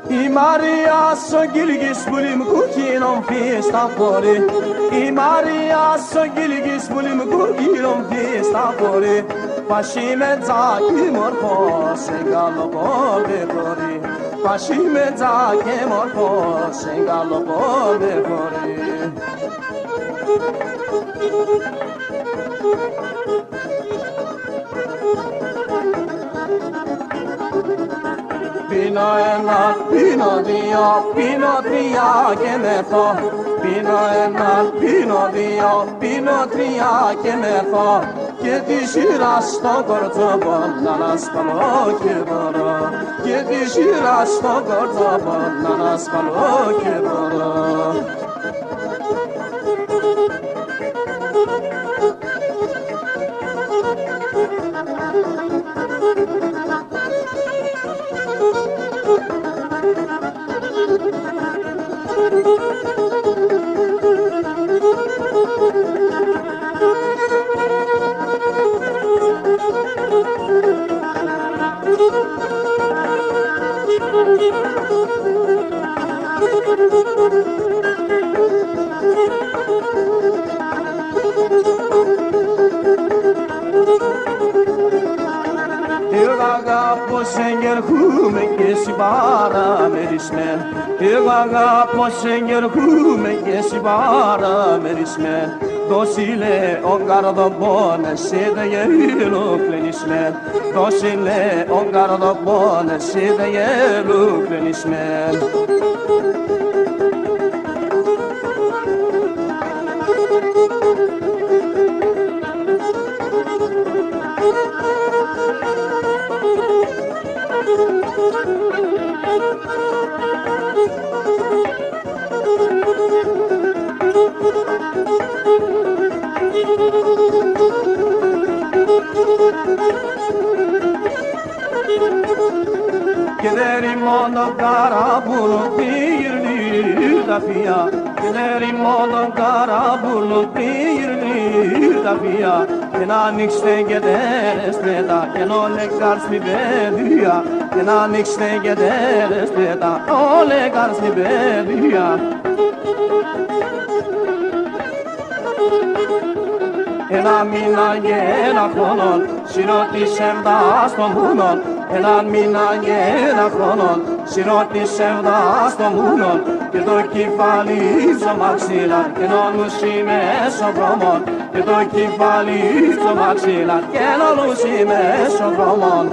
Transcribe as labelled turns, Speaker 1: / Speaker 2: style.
Speaker 1: Η Μαρία στο γυλγής πουλίμ κουκκίνον φίστα φορεί. Η Μαρία στο γυλγής πουλίμ κουκκίνον φίστα φορεί. Πασί με τζάκι μορφό σε γαλοπόδε φορεί. Πασί με τζάκι μορφό σε γαλοπόδε φορεί. Πίνω ένα, πίνω δύο, πίνω τρία και μεθώ. Πίνω ένα, πίνω δύο, πίνω τρία και μεθώ. Και τη σειρά στο κορτσόπο να ανασκαλώ και μπορώ. Και τη σειρά στο κορτσόπο να ανασκαλώ και μπορώ. Εγώ αγαπώ σε γερχούμε και συμπαραμερισμέν. Εγώ αγαπώ σε γερχούμε και συμπαραμερισμένn. Δώσιλε ο καρδοπόνες σε δε γελού κλενισμέν. Δώσιλε ο καρδοπόνες σε δε γελού κλενισμένn. Και δεν ρημώνω καραμπούλο πήρνει τα φία. Και δεν ρημώνω καραμπούλο πήρνει τα φία. Και να ανοίξτε και τέρες πέτα και να λέγαρ στην παιδεία. Και να ανοίξτε και τέρες πέτα να λέγαρ στην παιδεία. Ένα μήνα και ένα χρόνο συνότησεμ τα στο μούνον. Ένα μήνα και ένα χρόνο συνότησεμ τα στο μούνον. Και το κεφάλι στο μαξίλα και το νουσί μέσω δρόμων. Και το κεφάλι στο μαξίλα και το νουσί μέσω δρόμων.